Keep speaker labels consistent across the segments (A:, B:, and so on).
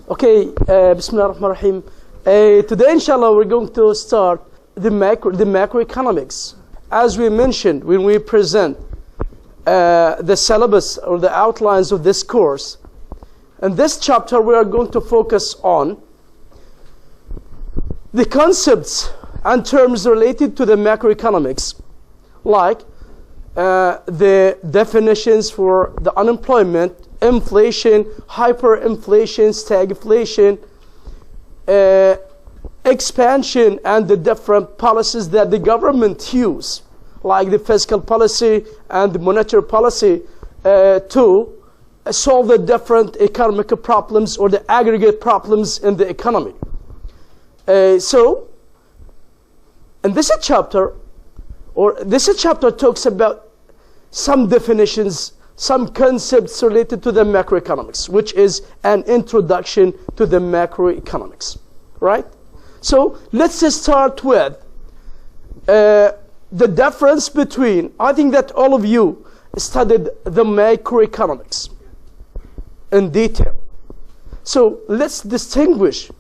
A: Okay, Bismillah ar-Rahman ar-Rahim. Today, inshallah, we're going to start the macroeconomics. As we mentioned when we present the syllabus or the outlines of this course, in this chapter we are going to focus on the concepts and terms related to the macroeconomics, like the definitions for the unemployment, inflation, hyperinflation, stagflation, expansion, and the different policies that the government use, like the fiscal policy and the monetary policy, to solve the different economic problems or the aggregate problems in the economy. So, in this chapter talks about some definitions, some concepts related to the macroeconomics, which is an introduction to the macroeconomics, right? So let's start with the difference between, I think that all of you studied the macroeconomics in detail. So let's distinguish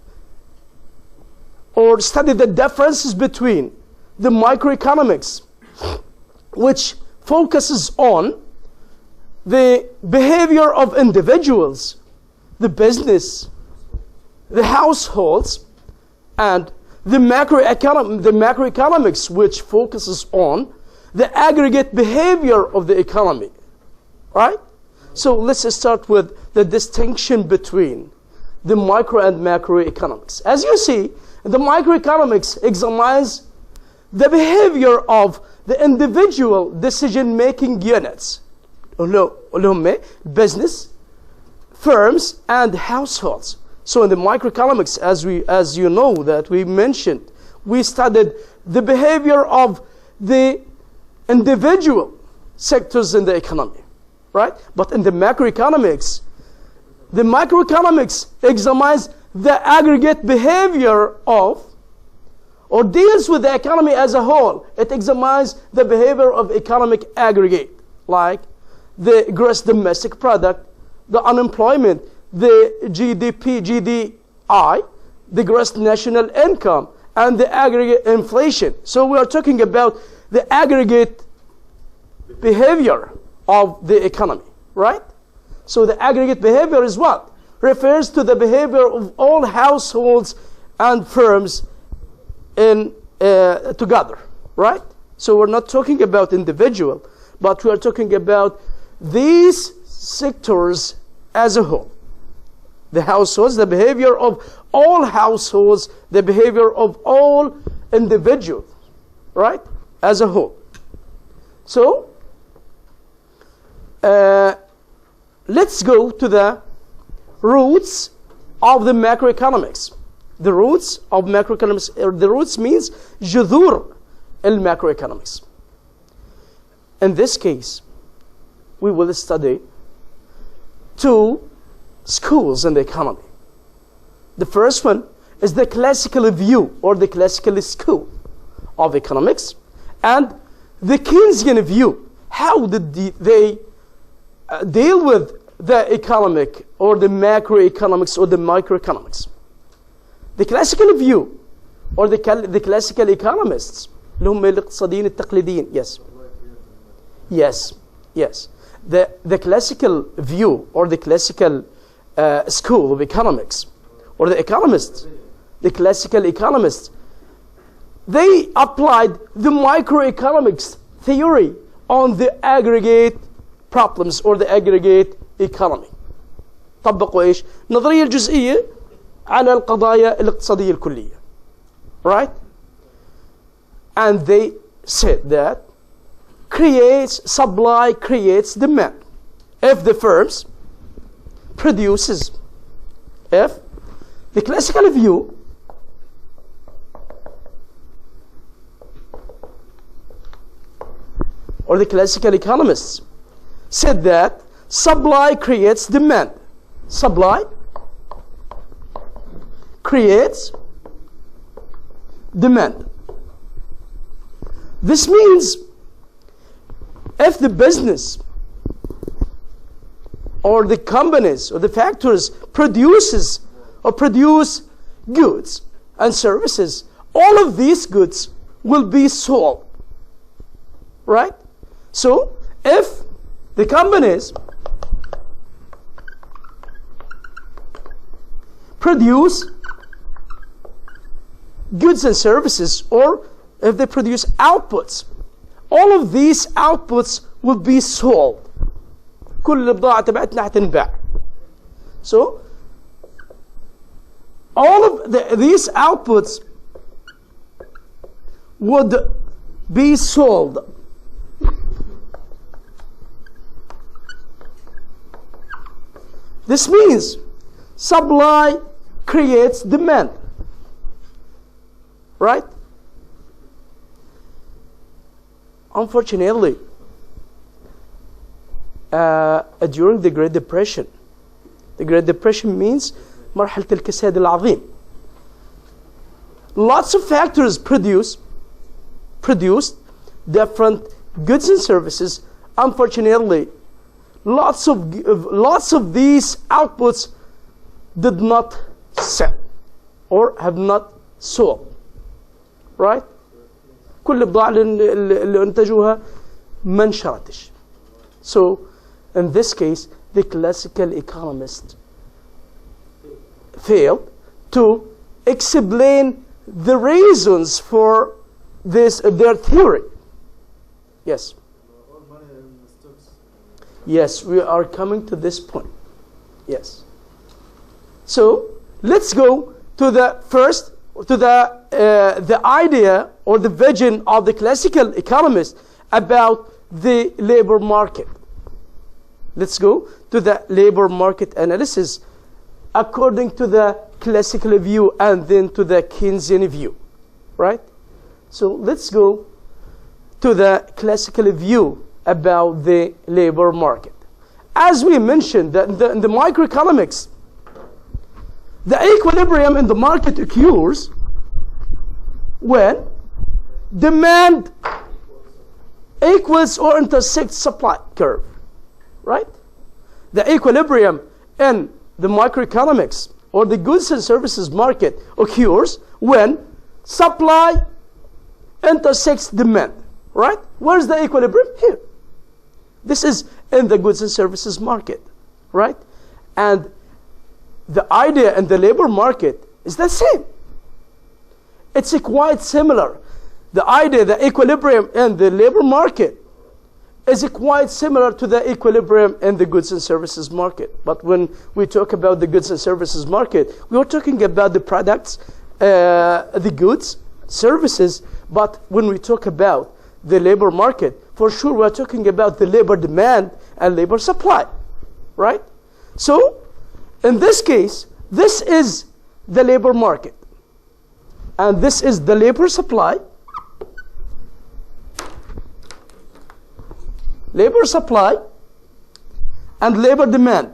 A: or study the differences between the microeconomics, which focuses on the behavior of individuals, the business, the households, and the macroeconomics, which focuses on the aggregate behavior of the economy, right? So let's start with the distinction between the micro and macroeconomics. As you see, the microeconomics examines the behavior of the individual decision-making units, business, firms, and households. So in the microeconomics, as you know that we mentioned, we studied the behavior of the individual sectors in the economy, right? But in the macroeconomics examines the aggregate behavior of, or deals with the economy as a whole. It examines the behavior of economic aggregate, like the gross domestic product, the unemployment, the GDP, GDI, the gross national income, and the aggregate inflation. So we are talking about the aggregate behavior of the economy, right? So the aggregate behavior is what? Refers to the behavior of all households and firms in together, right? So we're not talking about individual, but we are talking about these sectors as a whole. The households, the behavior of all households, the behavior of all individuals, right? As a whole. So, let's go to the roots of the macroeconomics. The roots of macroeconomics, the roots means جذور المacroeconomics. In this case, we will study two schools in the economy. The first one is the classical view or the classical school of economics, and the Keynesian view. How did they deal with the economic or the macroeconomics or the microeconomics? The classical view or the classical economists, اللي هم الاقتصاديين التقليديين. Yes. The classical view or the classical school of economics, or the economists, the classical economists, they applied the microeconomics theory on the aggregate problems or the aggregate economy. طبقوا ايش؟ النظرية الجزئية على القضايا الاقتصادية الكلية. Right? And they said that supply creates demand. If the firms produces, if the classical view or the classical economists said that supply creates demand. Supply creates demand. This means if the business or the companies or the factories produces or produce goods and services, all of these goods will be sold, right? So if the companies produce goods and services, or if they produce outputs, all of these outputs will be sold. كل البضاعة تبعتنا هتنباع. So all of these outputs would be sold. This means supply creates demand, right? Unfortunately, during the Great Depression means مرحلة الكساد العظيم. Lots of factories produced different goods and services. Unfortunately, lots of these outputs did not sell or have not sold, right? كل البضاعة اللي انتجوها ما انشرتش. So in this case, the classical economists failed to explain the reasons for this their theory. Yes. Yes, we are coming to this point. Yes. So let's go to the first, to the idea or the vision of the classical economist about the labor market. Let's go to the labor market analysis according to the classical view and then to the Keynesian view, right? So let's go to the classical view about the labor market. As we mentioned, in the microeconomics, the equilibrium in the market occurs when demand equals or intersects supply curve, right? The equilibrium in the microeconomics or the goods and services market occurs when supply intersects demand, right? Where's the equilibrium? Here. This is in the goods and services market, right? And the idea in the labor market is the same. It's quite similar. The idea, the equilibrium in the labor market is quite similar to the equilibrium in the goods and services market. But when we talk about the goods and services market, we are talking about the products, the goods, services. But when we talk about the labor market, for sure we are talking about the labor demand and labor supply, right? So in this case, this is the labor market, and this is the labor supply. Labor supply and labor demand.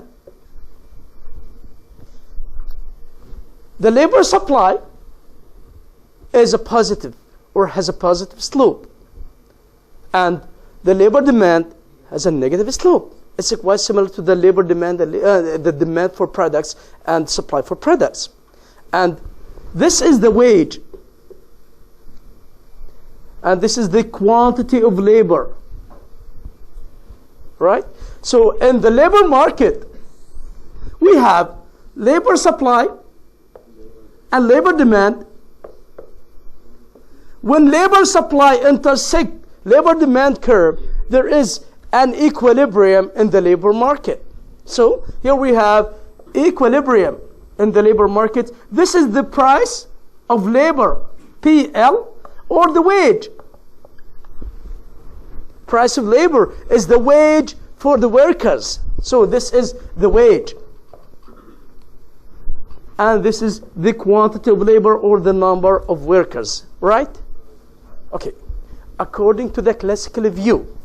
A: The labor supply is a positive or has a positive slope, and the labor demand has a negative slope. It's quite similar to the labor demand, the demand for products and supply for products. And this is the wage, and this is the quantity of labor. Right? So in the labor market, we have labor supply and labor demand. When labor supply intersect labor demand curve, there is an equilibrium in the labor market. So here we have equilibrium in the labor market. This is the price of labor, PL, or the wage. Price of labor is the wage for the workers. So this is the wage. And this is the quantity of labor or the number of workers, right? Okay. According to the classical view,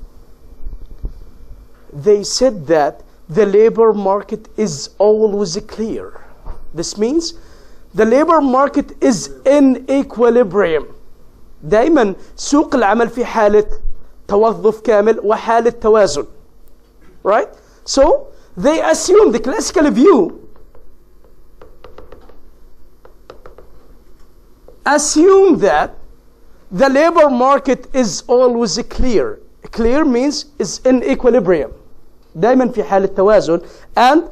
A: they said that the labor market is always clear. This means the labor market is in equilibrium. دايما سوق العمل في حالة توظف كامل وحالة توازن. Right? So they assume, the classical view assume that the labor market is always clear. Clear means is in equilibrium. دايما في حالة توازن. And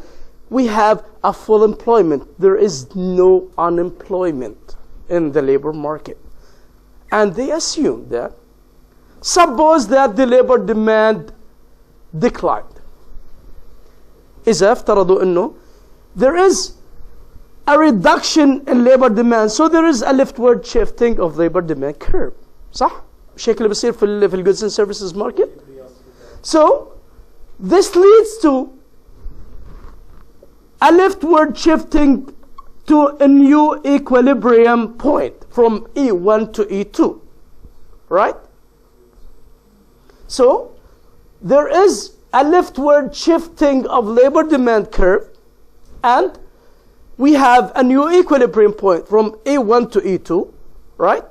A: we have a full employment. There is no unemployment in the labor market. And they assume that, suppose that the labor demand declined. إذا افترضوا إنه there is a reduction in labor demand, so there is a leftward shifting of labor demand curve. صح؟ الشيء اللي بيصير في goods and services market. So this leads to a leftward shifting to a new equilibrium point from E1 to E2, right? So there is a leftward shifting of labor demand curve, and we have a new equilibrium point from E1 to E2, right?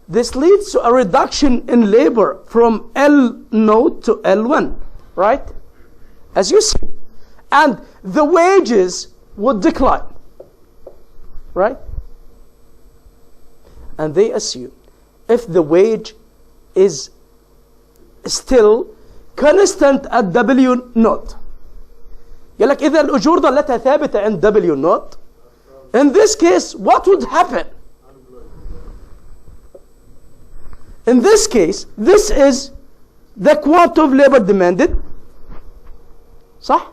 A: This leads to a reduction in labor from L0 to L1, right? As you see. And the wages would decline, right? And they assume if the wage is still constant at W0, يقول لك إذا الأجور ظلتها ثابتة عند W0, in this case, what would happen? In this case, this is the quantity of labor demanded, صح?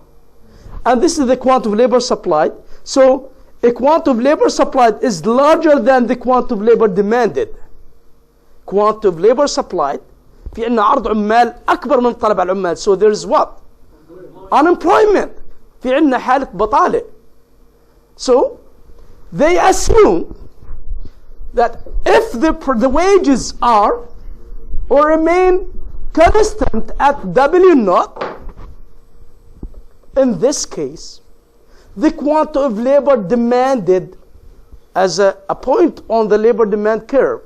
A: And this is the quantity of labor supplied. So a quantity of labor supplied is larger than the quantity of labor demanded. Quantity of labor supplied, في عندنا عرض عمال أكبر من طلب على العمال. So there is what? Unemployment. في عندنا حالة بطالة. So they assume that if the wages are or remain constant at W0, in this case, the quantity of labor demanded as a point on the labor demand curve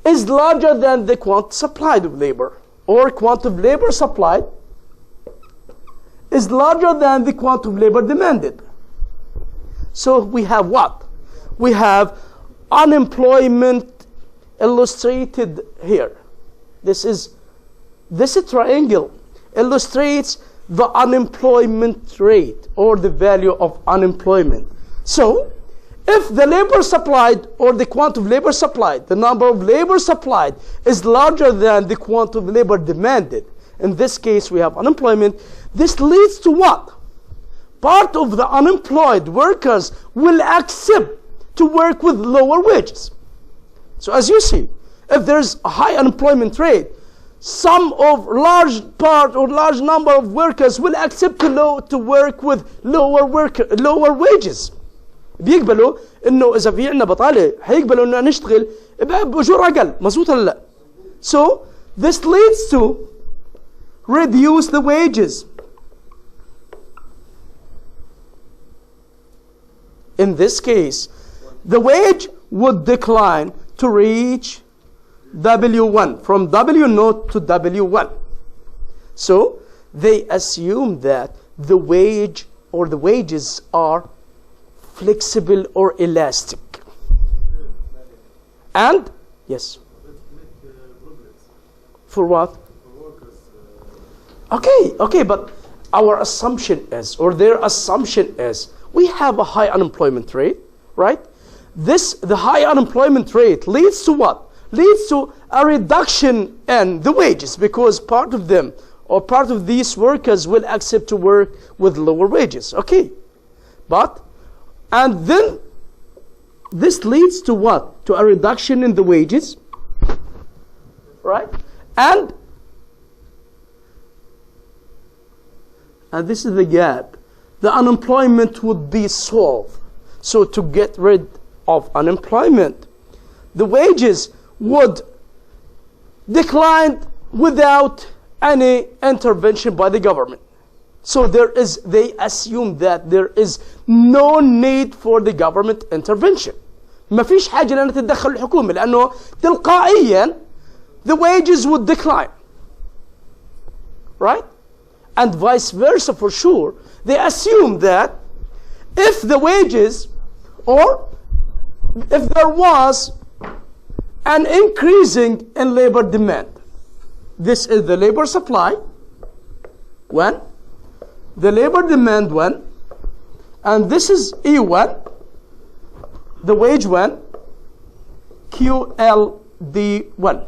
A: is larger than the quantity supplied of labor, or quantity of labor supplied is larger than the quantity of labor demanded. So we have what? We have unemployment illustrated here. This triangle illustrates the unemployment rate or the value of unemployment. So if the labor supplied or the quantity of labor supplied, the number of labor supplied is larger than the quantity of labor demanded, in this case we have unemployment. This leads to what? Part of the unemployed workers will accept to work with lower wages. So as you see, if there's a high unemployment rate, some of large part or large number of workers will accept to work with lower wages. بيقبلوا انه اذا في عندنا بطاله هيقبلوا انه نشتغل باجور اقل. مظبوط ولا لا؟ So this leads to reduce the wages. In this case, the wage would decline to reach W1, from W0 to W1. So they assume that the wage or the wages are flexible or elastic. And yes, for what? Okay, but our assumption is, or their assumption is, we have a high unemployment rate, right? The high unemployment rate leads to what? Leads to a reduction in the wages, because part of them or part of these workers will accept to work with lower wages. Okay, and then this leads to what? To a reduction in the wages, right? And this is the gap. The unemployment would be solved. So to get rid of unemployment, the wages would decline without any intervention by the government. So they assume that there is no need for the government intervention. ما فيش حاجة لأن تتدخل الحكومة لأنه تلقائيا the wages would decline. Right? And vice versa for sure. They assume that if the wages or if there was an increasing in labor demand. This is the labor supply, when the labor demand when, and this is E1, the wage when, QLD1.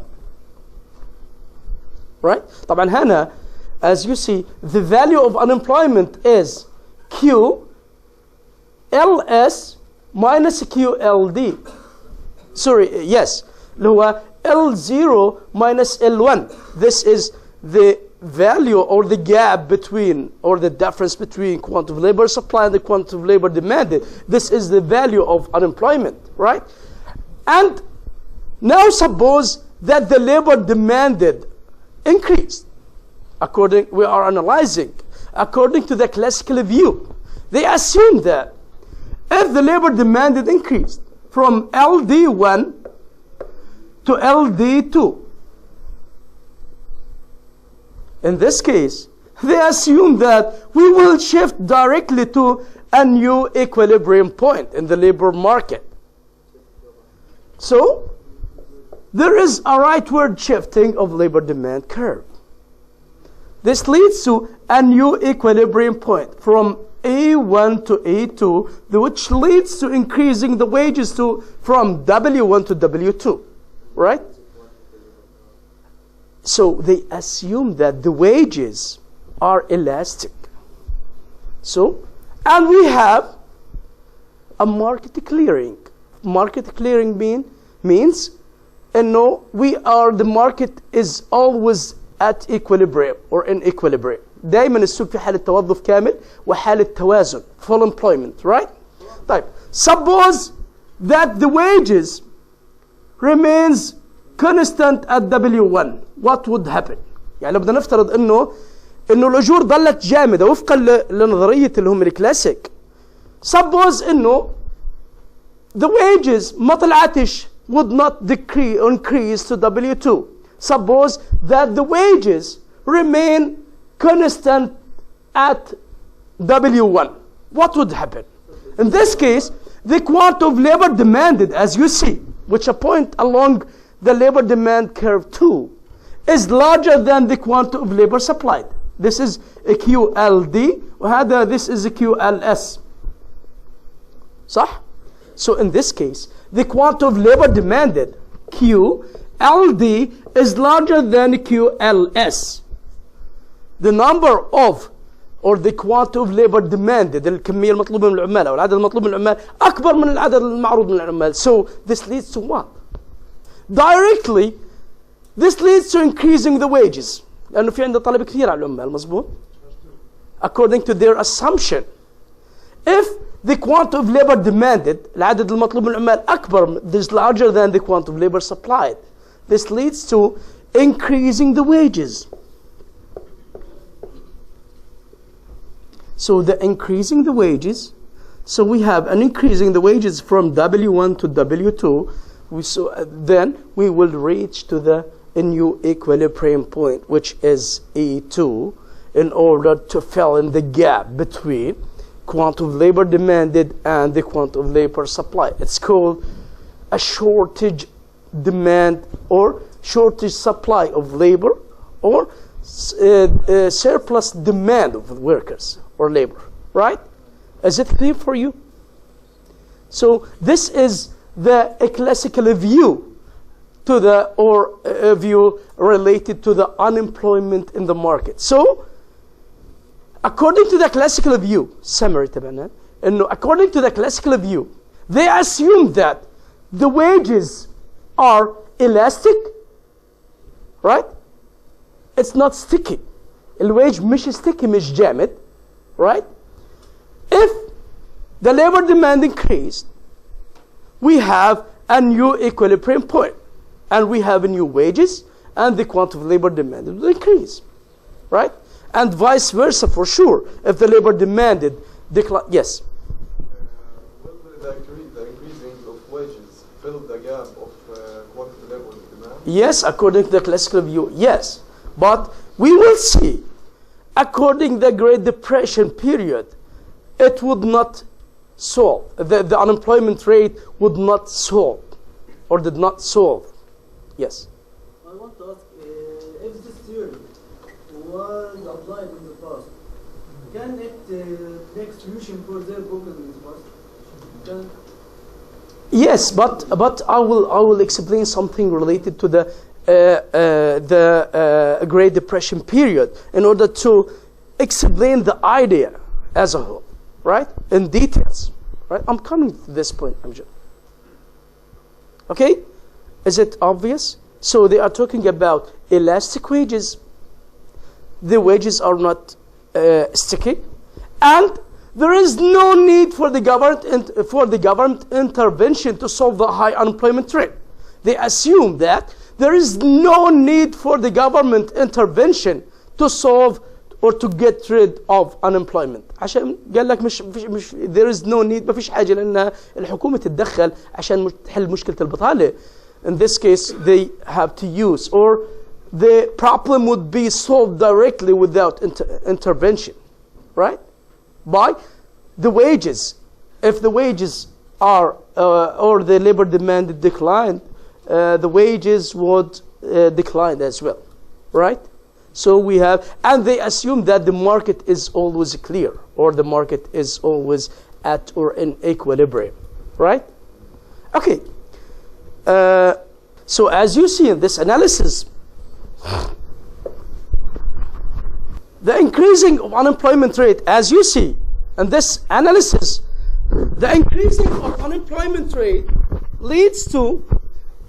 A: Right? طبعا هنا, as you see, the value of unemployment is QLS minus QLD. Sorry, yes. اللي هو L0 minus L1. This is the value or the gap between, or the difference between quantity of labor supply and the quantity of labor demanded. This is the value of unemployment, right? And now suppose that the labor demanded increased. We are analyzing according to the classical view. They assume that if the labor demanded increased from LD1 to LD2, in this case, they assume that we will shift directly to a new equilibrium point in the labor market. So, there is a rightward shifting of labor demand curve. This leads to a new equilibrium point from A1 to A2, which leads to increasing the wages from W1 to W2, right? So they assume that the wages are elastic. So, and we have a market clearing. Market clearing means, the market is always at equilibrium or in equilibrium. دائما السوق في حالة توظف كامل وحالة توازن, full employment, right? طيب, suppose that the wages remains constant at W1, what would happen؟ يعني لو بدنا نفترض انه الاجور ظلت جامدة وفقا لنظرية اللي هم الكلاسيك. Suppose انه the wages ما طلعتش, would not decrease or increase to W2. Suppose that the wages remain constant at W1. What would happen? In this case, the quantity of labor demanded, as you see, which a point along the labor demand curve 2, is larger than the quantity of labor supplied. This is a QLD, وهذا this is a QLS. صح? So in this case, the quantity of labor demanded, QLD, is larger than QLS. The number of, or the quantity of labor demanded, الكمية المطلوبة من العمال أو العدد المطلوب من العمال أكبر من العدد المعروض من العمال. So this leads to what? Directly, this leads to increasing the wages. لأنه في عنده طلب كثير على العمال, مظبوط? According to their assumption. If the quantity of labor demanded, العدد المطلوب من العمال أكبر, is larger than the quantity of labor supplied, this leads to increasing the wages. So the increasing the wages, so we have an increasing the wages from W1 to W2, then we will reach to a new equilibrium point, which is E2, in order to fill in the gap between quantity of labor demanded and the quantity of labor supply. It's called a shortage demand or shortage supply of labor, or surplus demand of workers or labor, right? Is it clear for you? So this is a classical view to a view related to the unemployment in the market. So according to the classical view, summary تبعنا, according to the classical view, they assume that the wages are elastic, right? It's not sticky. الوage مش sticky, مش جامد, right? If the labor demand increased, we have a new equilibrium point, and we have new wages, and the quantity of labor demanded will increase, right? And vice versa for sure. If the labor demanded decline, yes.
B: Will the increasing of wages fill the gap of quantity labor demand?
A: Yes, according to the classical view, yes. But we will see, according to the Great Depression period, it would not solve. The unemployment rate would not solve, or did not solve. Yes?
C: I want to ask, if this theory was applied in the past, can it make solution for their problem in the past? Can
A: Yes, but I will explain something related to the Great Depression period in order to explain the idea as a whole, right? In details, right? I'm coming to this point, Amjad. Okay? Is it obvious? So they are talking about elastic wages. The wages are not sticky, and there is no need for the government intervention to solve the high unemployment rate. They assume that there is no need for the government intervention to solve or to get rid of unemployment. عشان قال لك مش there is no need، ما فيش حاجة لأن الحكومة تتدخل عشان تحل مشكلة البطالة. In this case, they have to use, or the problem would be solved directly without intervention, right? By the wages. If the wages are, or the labor demand declined, the wages would decline as well, right? So we have, and they assume that the market is always clear, or the market is always at or in equilibrium, right? Okay. So as you see in this analysis, the increasing of unemployment rate, as you see in this analysis, the increasing of unemployment rate leads to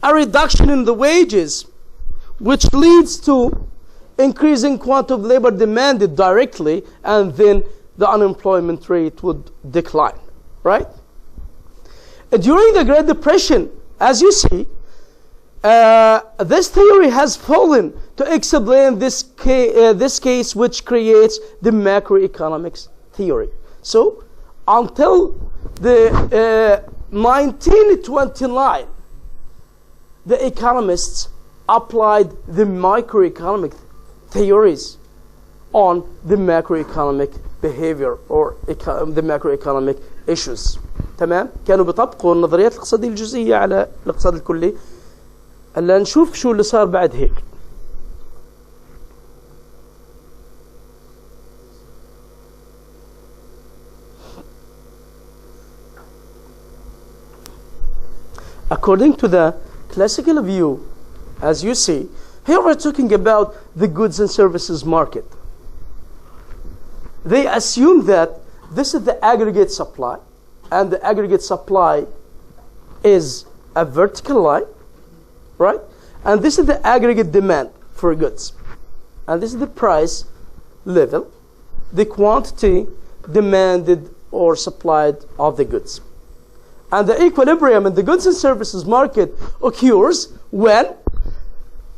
A: a reduction in the wages, which leads to increasing quantity of labor demanded directly, and then the unemployment rate would decline, right? During the Great Depression, as you see, this theory has fallen to explain this case, which creates the macroeconomics theory. So until the 1929, the economists applied the microeconomic theories on the macroeconomic behavior, or the macroeconomic issues. تمام؟ كانوا بيطبقوا النظريات الاقتصادية الجزئية على الاقتصاد الكلي. هلا نشوف شو اللي صار بعد هيك. According to the classical view, as you see, here we're talking about the goods and services market. They assume that this is the aggregate supply, and the aggregate supply is a vertical line, right? And this is the aggregate demand for goods. And this is the price level, the quantity demanded or supplied of the goods. And the equilibrium in the goods and services market occurs when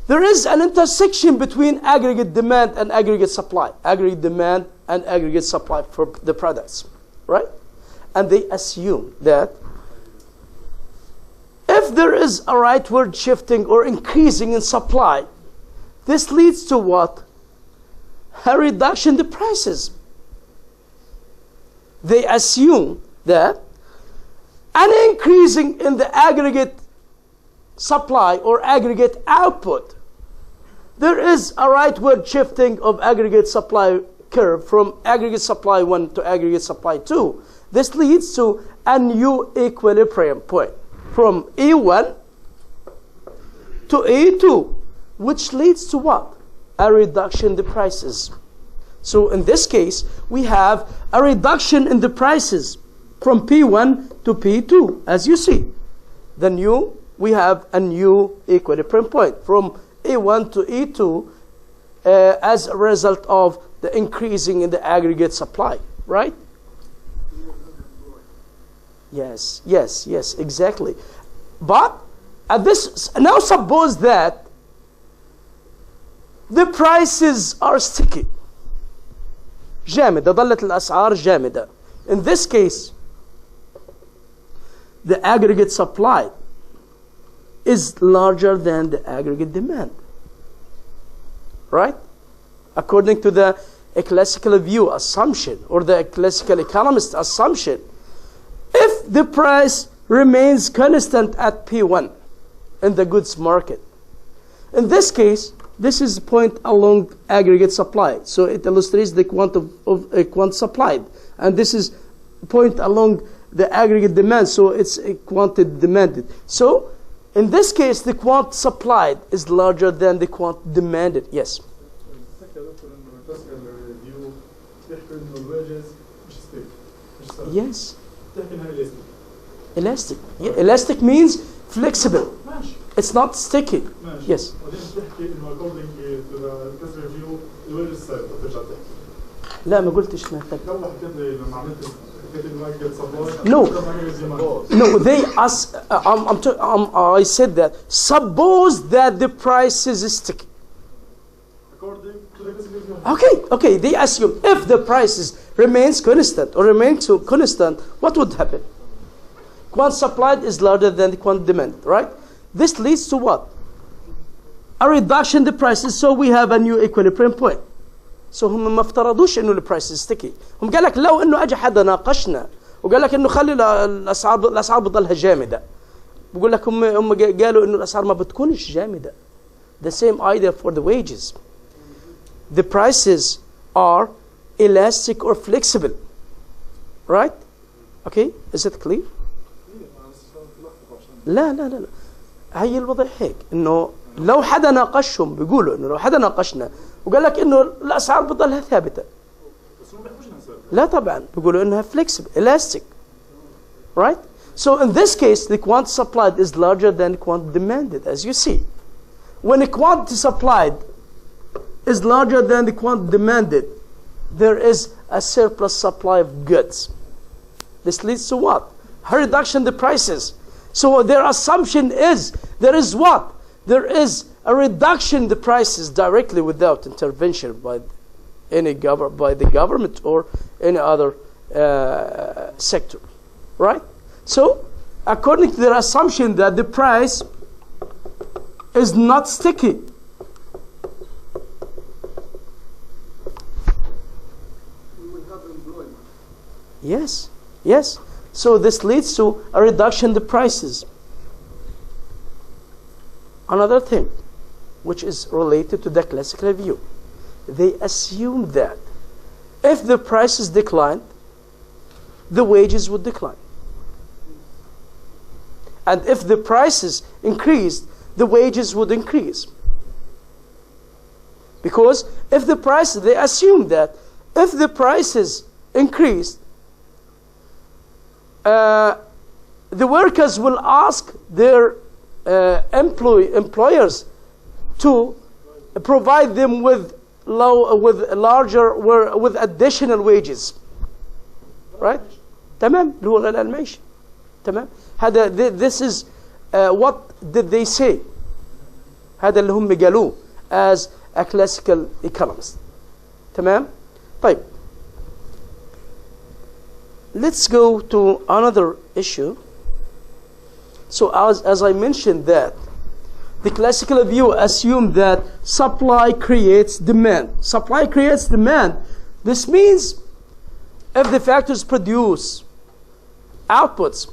A: there is an intersection between aggregate demand and aggregate supply. Aggregate demand and aggregate supply for the products, right? And they assume that if there is a rightward shifting or increasing in supply, this leads to what? A reduction in the prices. They assume that an increasing in the aggregate supply or aggregate output, there is a rightward shifting of aggregate supply curve from aggregate supply 1 to aggregate supply 2. This leads to a new equilibrium point from E1 to E2, which leads to what? A reduction in the prices. So in this case, we have a reduction in the prices from P1 to P2, as you see. We have a new equilibrium point from E1 to E2 as a result of the increasing in the aggregate supply, right? Yes, exactly. But now suppose that the prices are sticky. جامدة، ظلت الأسعار جامدة. In this case, the aggregate supply is larger than the aggregate demand, right? According to the classical view assumption, or the classical economist assumption, if the price remains constant at P1 in the goods market. In this case, this is point along aggregate supply. So it illustrates the quantity of a quantity supplied. And this is point along the aggregate demand. So it's a quantity demanded. So in this case, the quantity supplied is larger than the quantity demanded. Yes. Yes. Elastic. Yeah, elastic means flexible. It's not sticky. Yes. لا ما قلتش ما No, they ask. I said that. Suppose that the price is sticky. Okay. They assume if the prices remains constant or remains constant, what would happen? Quantity supplied is larger than the quantity demand, right? This leads to what? A reduction in the prices, so we have a new equilibrium point. So هم ما افترضوش انه البرايس ستيكي. هم قال لك لو انه اجى حدا ناقشنا وقال لك انه خلي الاسعار بتضلها جامده. بقول لك هم قالوا انه الاسعار ما بتكونش جامده. The same idea for the wages. The prices are elastic or flexible. Right? Okay? Is it clear? لا هي الوضع هيك انه لو حدا ناقشهم بيقولوا انه لو حدا ناقشنا وقال لك انه الاسعار بتضلها ثابته لا طبعا بيقولوا انها flexible elastic, right? So in this case the quantity supplied is larger than the quantity demanded, as you see. When the quantity supplied is larger than the quantity demanded, there is a surplus supply of goods. This leads to what? A reduction in the prices. So their assumption is there is what? There is a reduction in the prices directly without intervention by any by the government or any other sector, right? So according to their assumption that the price is not sticky,
C: We will have employment.
A: yes. So this leads to a reduction in the prices. Another thing, which is related to the classical view, they assume that if the prices decline, the wages would decline. And if the prices increased, the wages would increase. Because if the prices, they assume that if the prices increased, the workers will ask their employers to provide them with additional wages, right? تمام اللي هو غلاء المعيشة. تمام هذا this is what did they say. هذا اللي هم قالوه as a classical economist. تمام طيب. Let's go to another issue. So as I mentioned that the classical view assumed that supply creates demand. Supply creates demand. This means if the factories produce outputs,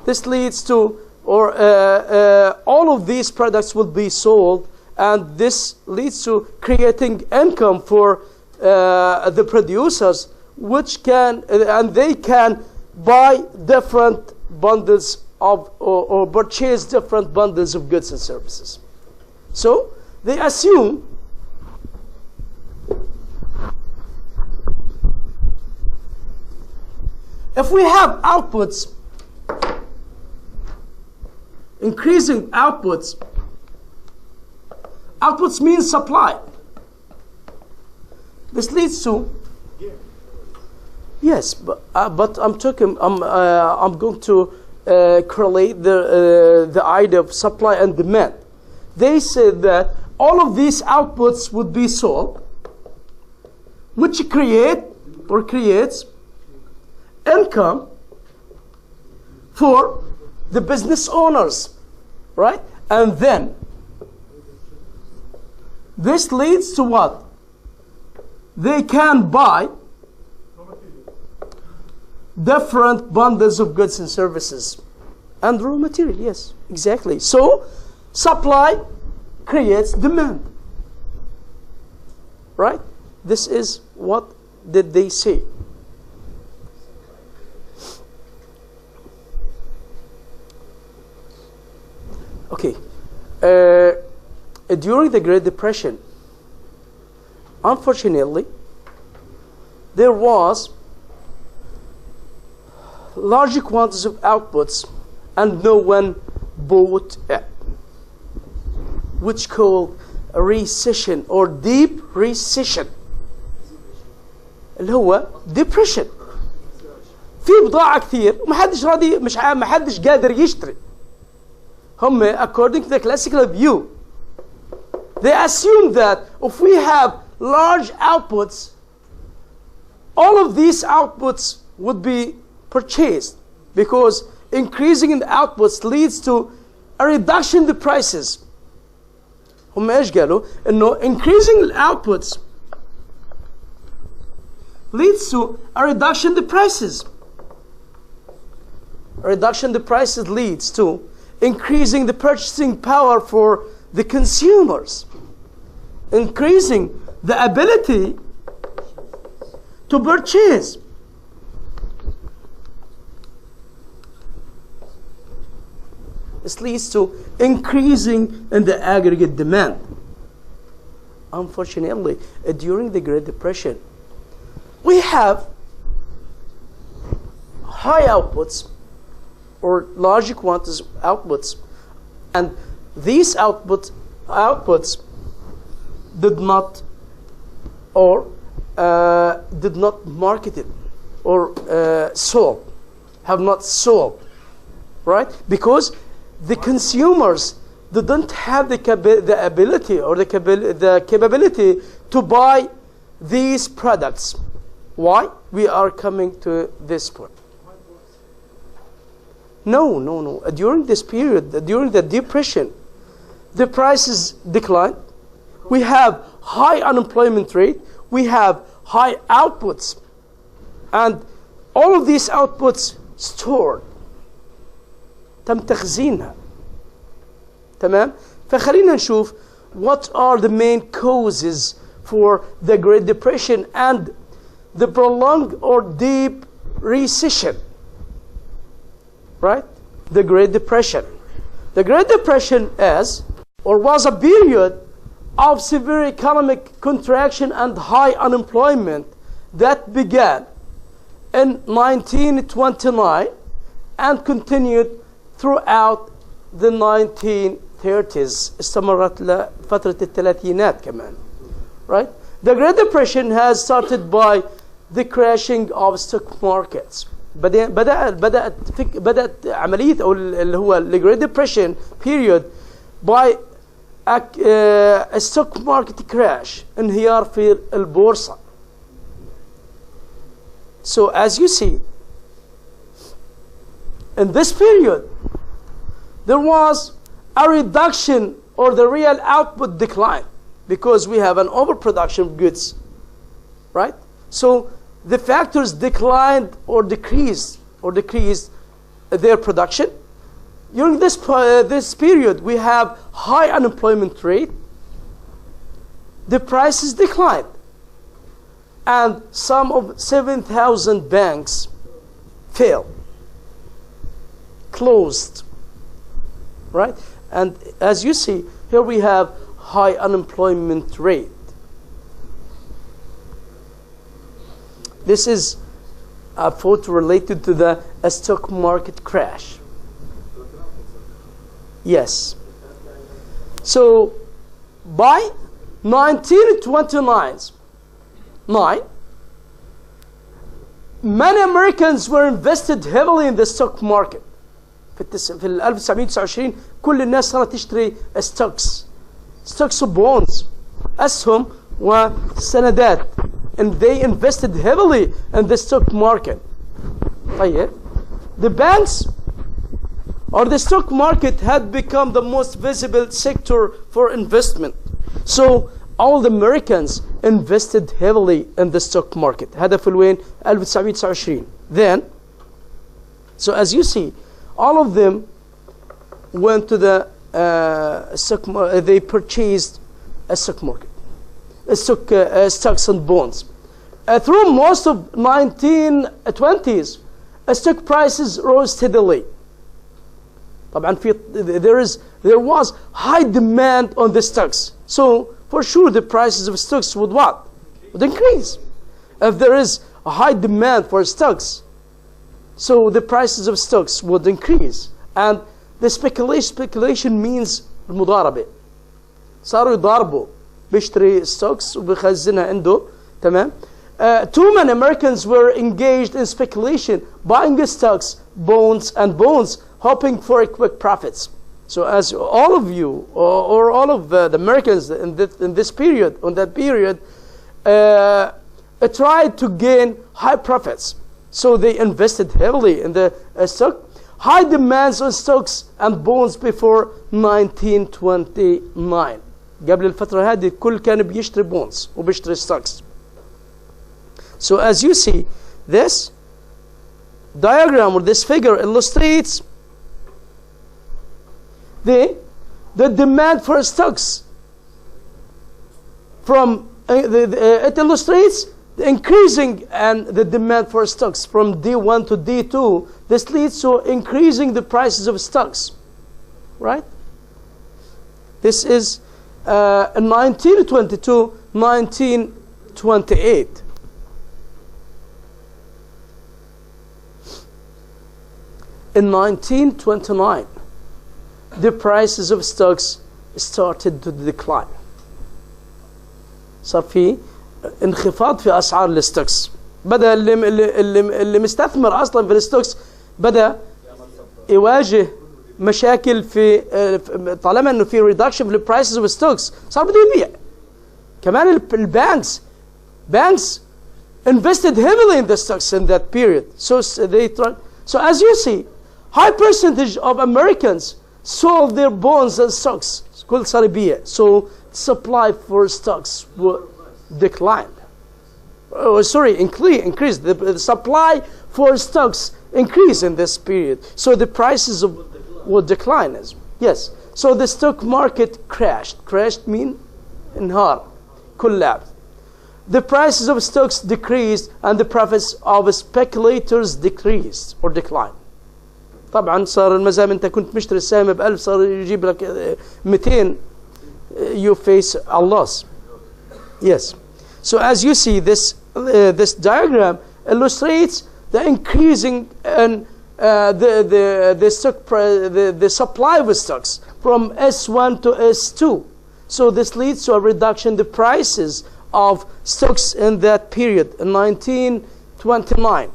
A: this leads to all of these products will be sold, and this leads to creating income for the producers, which can and they can buy different bundles of or purchase different bundles of goods and services. So they assume if we have outputs, increasing outputs means supply. This leads to yes, but I'm going to correlate the idea of supply and demand. They said that all of these outputs would be sold, which creates income for the business owners, right? And then this leads to what? They can buy different bundles of goods and services and raw material. Yes, exactly. So supply creates demand. Right? This is what did they say. Okay. During the Great Depression, unfortunately, there was large quantities of outputs and no one bought it, which called a recession or deep recession, اللي هو depression. في بضاعة كثير ومحدش راضي، مش محدش قادر يشتري. هم according to the classical view, they assume that if we have large outputs, all of these outputs would be purchased, because increasing in the outputs leads to a reduction in the prices. هم ايش قالوا؟ انه increasing the outputs leads to a reduction in the prices. A reduction in the prices leads to increasing the purchasing power for the consumers, increasing the ability to purchase. This leads to increasing in the aggregate demand. Unfortunately, during the Great Depression, we have high outputs or large quantities of outputs, and these outputs did not market it or have not sold, right? Because the consumers didn't have the ability or the capability to buy these products. Why? We are coming to this point. No. During this period, during the Depression, the prices declined. We have high unemployment rate. We have high outputs. And all of these outputs stored. تم تخزينها. تمام؟ فخلينا نشوف what are the main causes for the Great Depression and the prolonged or deep recession. Right? The Great Depression. The Great Depression was a period of severe economic contraction and high unemployment that began in 1929 and continued throughout the 1930s. استمرت لفترة الثلاثينات كمان. Right? The Great Depression has started by the crashing of stock markets. بدأت عملية أو اللي هو the Great Depression period by a stock market crash, انهيار في البورصة. So as you see, in this period, there was a reduction or the real output decline because we have an overproduction of goods, right? So the factors declined or decreased their production. During this period, we have high unemployment rate. The prices declined. And some of 7,000 banks failed, closed, right? And as you see, here we have high unemployment rate. This is a photo related to the stock market crash. Yes. So by 1929, many Americans were invested heavily in the stock market. في 1929 كل الناس صارت تشتري stocks bonds, أسهم وسندات, and they invested heavily in the stock market. طيب, the banks or the stock market had become the most visible sector for investment. So all the Americans invested heavily in the stock market. هذا في الوين 1929. Then So as you see, all of them went to the they purchased a stock market, stocks and bonds. Through most of 1920s, stock prices rose steadily. طبعا there was high demand on the stocks, so for sure the prices of stocks would what? Would increase. If there is a high demand for stocks, so the prices of stocks would increase. And the speculation means المضاربة. صاروا يضاربوا، بيشتري stocks وبيخزنها عنده. تمام. Too many Americans were engaged in speculation, buying stocks, bonds, hoping for quick profits. So as all of you, or all of the Americans in this period, on that period, tried to gain high profits. So they invested heavily in the stock. High demands on stocks and bonds before 1929. قبل الفترة هذه الكل كان بيشتري bonds وبيشتري stocks. So as you see, this diagram or this figure illustrates the demand for stocks. From it illustrates the increasing and the demand for stocks from D1 to D2. This leads to increasing the prices of stocks, right? This is in 1922, 1928. In 1929, the prices of stocks started to decline. صار في انخفاض في أسعار الستوكس. بدأ اللي مستثمر أصلا في الستوكس بدأ يواجه مشاكل في طالما إنه في reduction في prices of stocks صار بده يبيع. كمان banks invested heavily in the stocks in that period. So as you see, high percentage of Americans sold their bonds and stocks. كل صار يبيع. So supply for stocks declined. Increased. The supply for stocks increased in this period. So the prices would decline. Yes. So the stock market crashed. Crashed mean انهار, collapsed. The prices of stocks decreased and the profits of speculators decreased or declined. طبعا صار المزام انت كنت مشتري السهم ب1000 صار يجيب لك 200. You face a loss. Yes. So as you see, this diagram illustrates the increasing and the supply of stocks from S1 to S2. So this leads to a reduction in the prices of stocks in that period in 1929.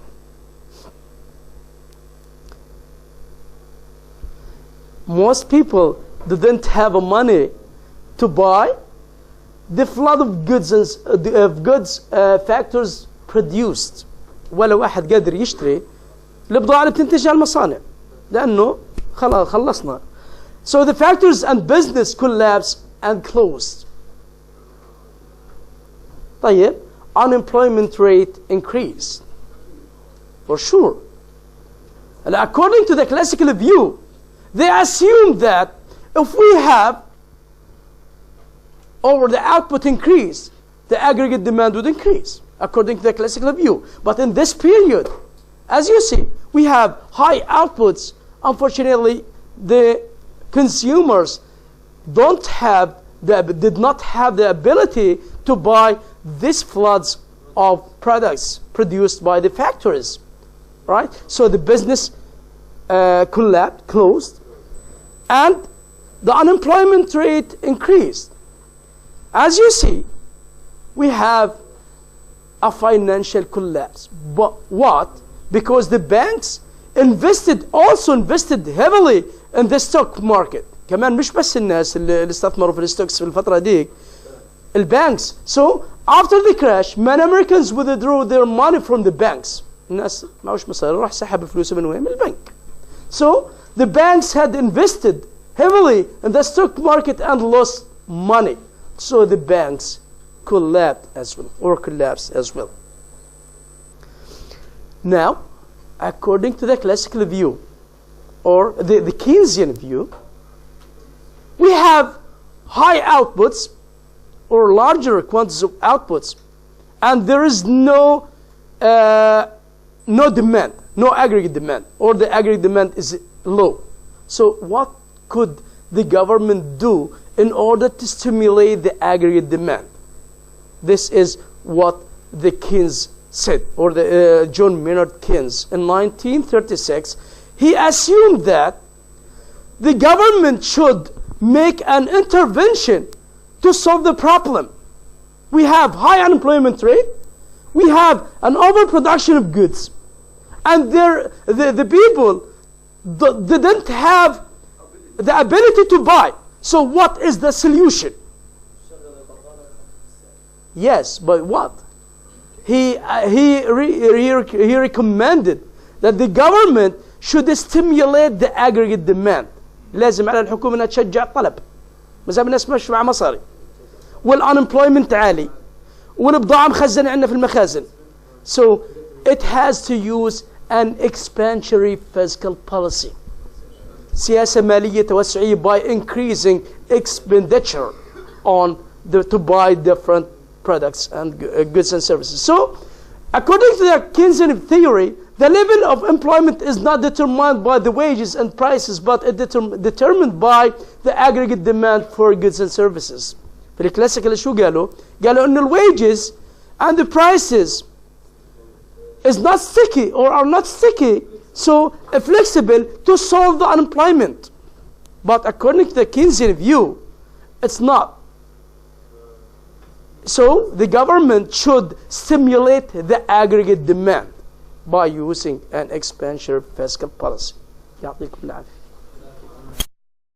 A: Most people didn't have money to buy the flood of goods factors produced. ولا واحد قادر يشتري البضاعة اللي بتنتجها المصانع لأنه خلصنا. So the factories and business collapsed and closed. طيب, unemployment rate increased. For sure. And according to the classical view, they assume that if we have or the output increase, the aggregate demand would increase, according to the classical view. But in this period, as you see, we have high outputs. Unfortunately, the consumers did not have the ability to buy these floods of products produced by the factories, right? So the business collapsed, closed, and the unemployment rate increased. As you see, we have a financial collapse. But what? Because the banks also invested heavily in the stock market. كمان مش بس الناس اللي استثمروا في الستوكس في الفترة ديك. البانكس. So after the crash, many Americans withdrew their money from the banks. الناس معوش مصاري راح سحب فلوسه من وين؟ من البنك. So the banks had invested heavily in the stock market and lost money. So the banks collapsed as well. Now, according to the classical view, or the Keynesian view, we have high outputs or larger quantities of outputs, and there is no demand, no aggregate demand, or the aggregate demand is low. So what could the government do in order to stimulate the aggregate demand? This is what the Keynes said, or the John Maynard Keynes in 1936. He assumed that the government should make an intervention to solve the problem. We have high unemployment rate, we have an overproduction of goods, and the people didn't have the ability to buy. So what is the solution? Yes, but what? He recommended that the government should stimulate the aggregate demand. لازم على الحكومة انها تشجع الطلب. ما زال الناس مش مع مصاري. والunemployment عالي. والبضاعة مخزنة عندنا في المخازن. So it has to use an expansionary fiscal policy. سياسة مالية توسعية by increasing expenditure on to buy different products and goods and services. So, according to the Keynesian theory, the level of employment is not determined by the wages and prices, but it determined by the aggregate demand for goods and services. في الكلاسيكال شو قالوا؟ قالوا إن الwages and the prices is not sticky or are not sticky, so flexible to solve the unemployment. But according to the Keynesian view, it's not. So the government should stimulate the aggregate demand by using an expansionary fiscal policy. يعطيكم العافية.